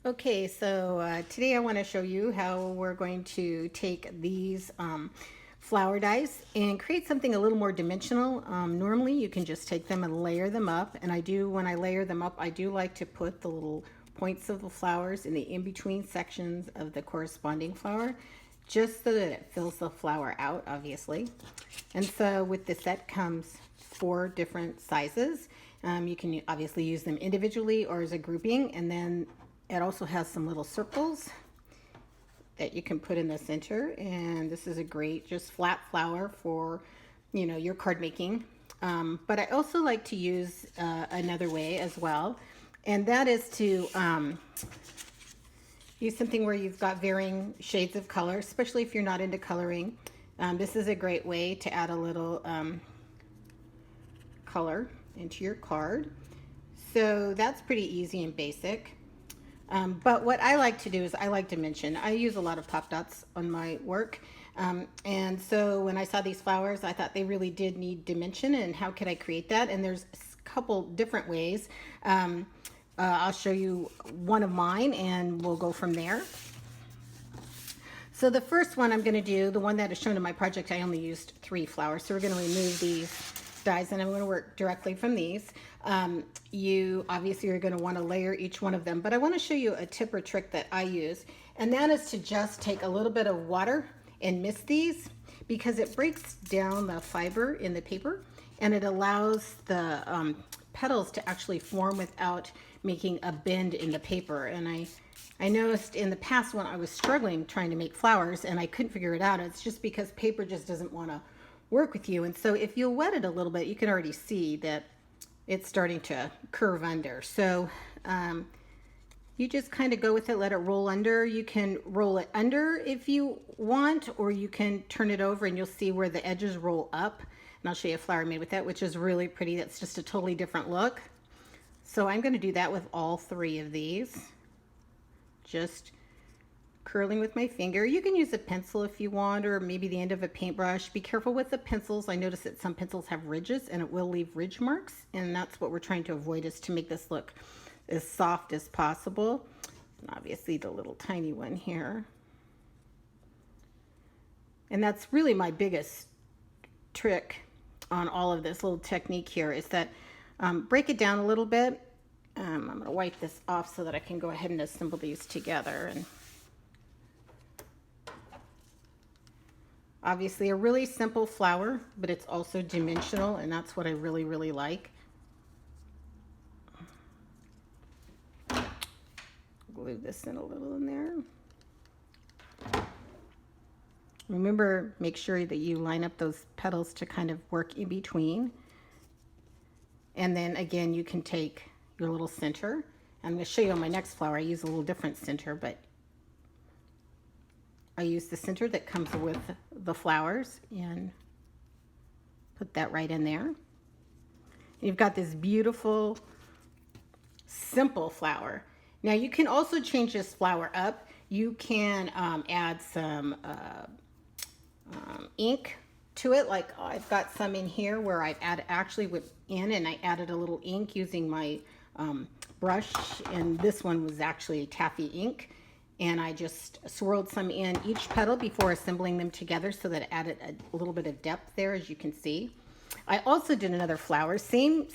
Okay, so today I want to show you how we're going to take these flower dies and create something a little more dimensional. Normally you can just take them and layer them up, and when I layer them up, I do like to put the little points of the flowers in the in-between sections of the corresponding flower, just so that it fills the flower out, obviously. And so with the set comes 4 different sizes. You can obviously use them individually or as a grouping, and then it also has some little circles that you can put in the center, and this is a great just flat flower for your card making. But I also like to use another way as well, and that is to use something where you've got varying shades of color, especially if you're not into coloring. This is a great way to add a little color into your card. So that's pretty easy and basic. But what I like to do is I like dimension. I use a lot of pop dots on my work. And so when I saw these flowers, I thought they really did need dimension, and how could I create that? And there's a couple different ways. I'll show you one of mine and we'll go from there. So the first one I'm going to do, the one that is shown in my project, I only used 3 flowers. So we're going to remove these dies, and I'm going to work directly from these. You obviously are going to want to layer each one of them, but I want to show you a tip or trick that I use, and that is to just take a little bit of water and mist these, because it breaks down the fiber in the paper and it allows the petals to actually form without making a bend in the paper. And I noticed in the past when I was struggling trying to make flowers and I couldn't figure it out, it's just because paper just doesn't want to work with you. And so if you wet it a little bit, you can already see that it's starting to curve under. So you just kind of go with it, let it roll under. You can roll it under if you want, or you can turn it over and you'll see where the edges roll up. And I'll show you a flower made with that, which is really pretty. That's just a totally different look. So I'm going to do that with all 3 of these. Just curling with my finger. You can use a pencil if you want, or maybe the end of a paintbrush. Be careful with the pencils. I notice that some pencils have ridges and it will leave ridge marks, and that's what we're trying to avoid, is to make this look as soft as possible. And obviously the little tiny one here. And that's really my biggest trick on all of this little technique here, is that break it down a little bit. I'm going to wipe this off so that I can go ahead and assemble these together. And obviously a really simple flower, but it's also dimensional, and that's what I really, really like. Glue this in a little in there. Remember, make sure that you line up those petals to kind of work in between. And then again, you can take your little center. I'm going to show you on my next flower, I use a little different center, but I use the center that comes with the flowers and put that right in there. You've got this beautiful, simple flower. Now you can also change this flower up. You can add some ink to it. Like I've got some in here where I've actually went in and I added a little ink using my brush, and this one was actually taffy ink. And I just swirled some in each petal before assembling them together, so that it added a little bit of depth there, as you can see. I also did another flower, same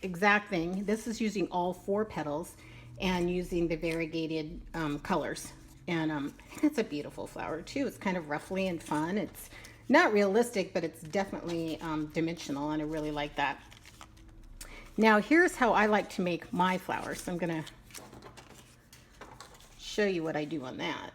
exact thing. This is using all 4 petals and using the variegated colors. And I think it's a beautiful flower too. It's kind of ruffly and fun. It's not realistic, but it's definitely dimensional, and I really like that. Now here's how I like to make my flowers. So I'm gonna show you what I do on that.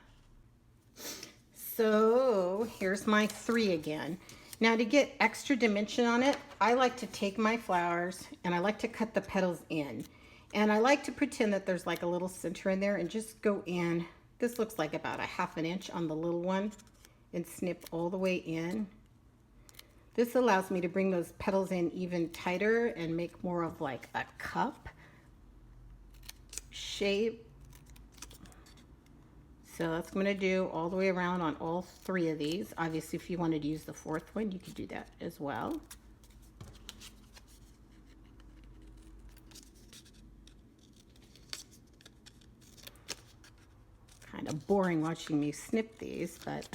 So here's my 3 again. Now to get extra dimension on it, I like to take my flowers and I like to cut the petals in. And I like to pretend that there's like a little center in there and just go in. This looks like about a ½ inch on the little one, and snip all the way in. This allows me to bring those petals in even tighter and make more of like a cup shape. So that's what I'm going to do all the way around on all 3 of these. Obviously, if you wanted to use the 4th one, you could do that as well. kind of boring watching me snip these, but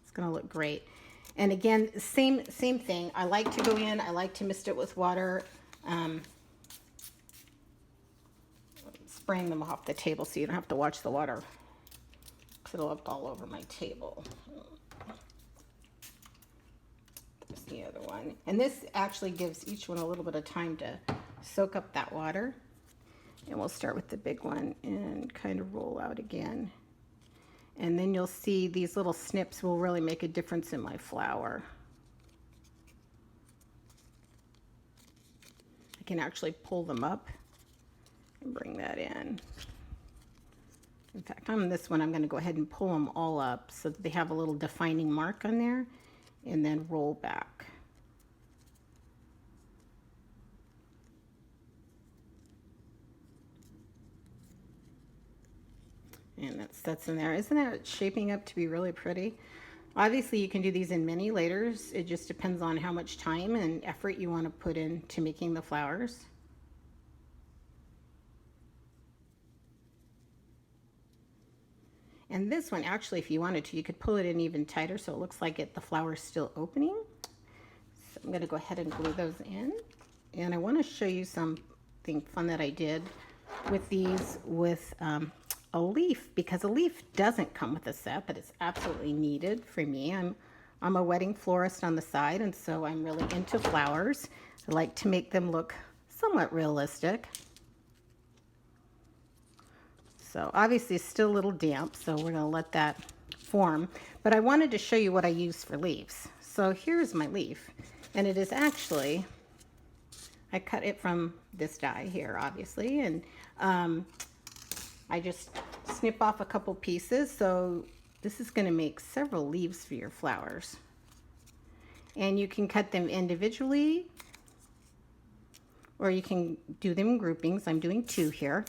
it's gonna look great. And again, same thing. I like to go in, I like to mist it with water, spraying them off the table so you don't have to watch the water because it'll up all over my table. There's the other one. And this actually gives each one a little bit of time to soak up that water. And we'll start with the big one and kind of roll out again. And then you'll see these little snips will really make a difference in my flower. I can actually pull them up and bring that in. In fact, on this one, I'm going to go ahead and pull them all up so that they have a little defining mark on there, and then roll back. And that's in there. Isn't that shaping up to be really pretty? Obviously, you can do these in many layers. It just depends on how much time and effort you want to put into making the flowers. And this one, actually, if you wanted to, you could pull it in even tighter so it looks like the flower's still opening. So I'm going to go ahead and glue those in. And I want to show you something fun that I did with these with a leaf, because a leaf doesn't come with a set, but it's absolutely needed for me. I'm a wedding florist on the side, and so I'm really into flowers. I like to make them look somewhat realistic. So obviously it's still a little damp, so we're going to let that form. But I wanted to show you what I use for leaves. So here's my leaf, and it is actually, I cut it from this die here, obviously, and I just snip off a couple pieces. So this is going to make several leaves for your flowers. And you can cut them individually, or you can do them in groupings. I'm doing 2 here.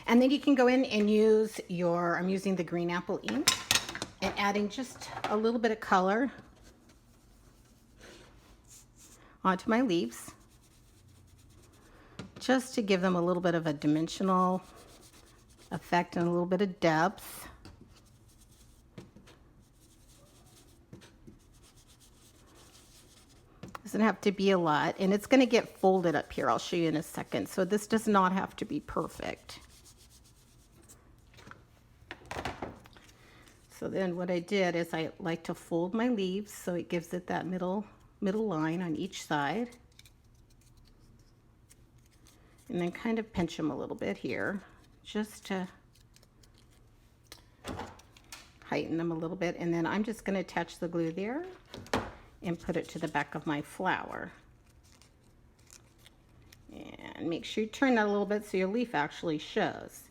And then you can go in and use I'm using the green apple ink and adding just a little bit of color onto my leaves, just to give them a little bit of a dimensional effect and a little bit of depth. Doesn't have to be a lot, and it's going to get folded up here. I'll show you in a second. So this does not have to be perfect. So then what I did is I like to fold my leaves so it gives it that middle line on each side. And then kind of pinch them a little bit here just to heighten them a little bit. And then I'm just going to attach the glue there and put it to the back of my flower. And make sure you turn that a little bit so your leaf actually shows.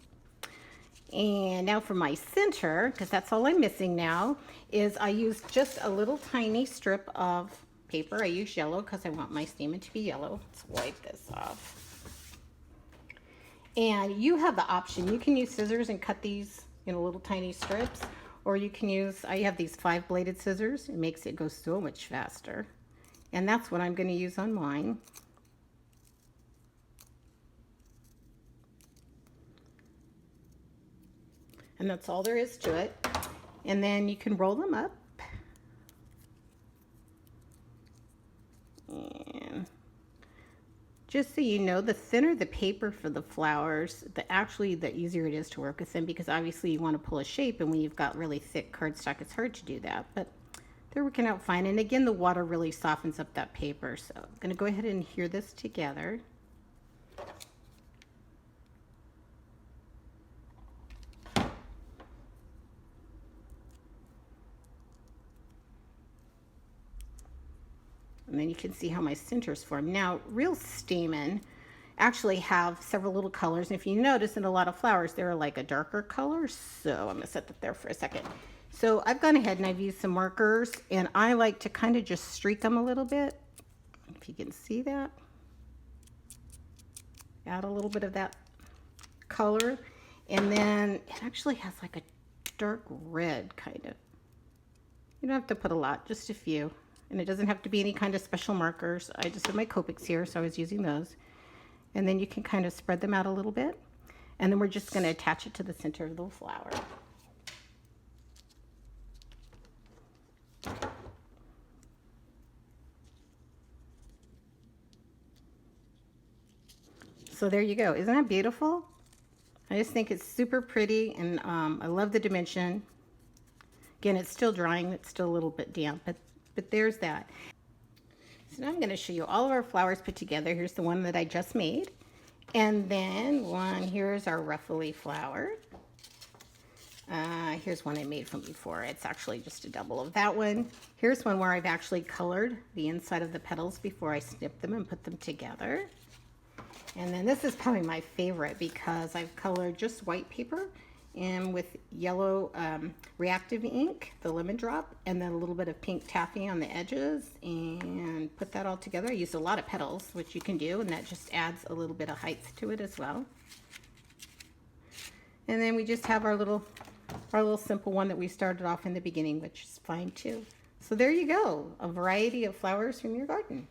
And now for my center, because that's all I'm missing now, is I use just a little tiny strip of paper. I use yellow because I want my stamen to be yellow. Let's wipe this off. And you have the option. You can use scissors and cut these in little tiny strips, or you can use, I have these 5-bladed scissors. It makes it go so much faster. And that's what I'm going to use on mine. And that's all there is to it. And then you can roll them up. And just so you know, the thinner the paper for the flowers, the easier it is to work with them, because obviously you want to pull a shape, and when you've got really thick cardstock, it's hard to do that. But they're working out fine. And again, the water really softens up that paper. So I'm going to go ahead and adhere this together. And then you can see how my centers form. Now, real stamen actually have several little colors. And if you notice in a lot of flowers, they're like a darker color. So I'm going to set that there for a second. So I've gone ahead and I've used some markers, and I like to kind of just streak them a little bit. If you can see that. Add a little bit of that color. And then it actually has like a dark red kind of. You don't have to put a lot, just a few. And it doesn't have to be any kind of special markers. I just have my Copics here, so I was using those. And then you can kind of spread them out a little bit. And then we're just going to attach it to the center of the flower. So there you go. Isn't that beautiful? I just think it's super pretty, and I love the dimension. Again, it's still drying. It's still a little bit damp, but there's that. So now I'm going to show you all of our flowers put together. Here's the one that I just made. And then here's our ruffly flower. Here's one I made from before. It's actually just a double of that one. Here's one where I've actually colored the inside of the petals before I snip them and put them together. And then this is probably my favorite because I've colored just white paper and with yellow reactive ink, the lemon drop, and then a little bit of pink taffy on the edges, and put that all together. I used a lot of petals, which you can do, and that just adds a little bit of height to it as well. And then we just have our little simple one that we started off in the beginning, which is fine too. So there you go, a variety of flowers from your garden.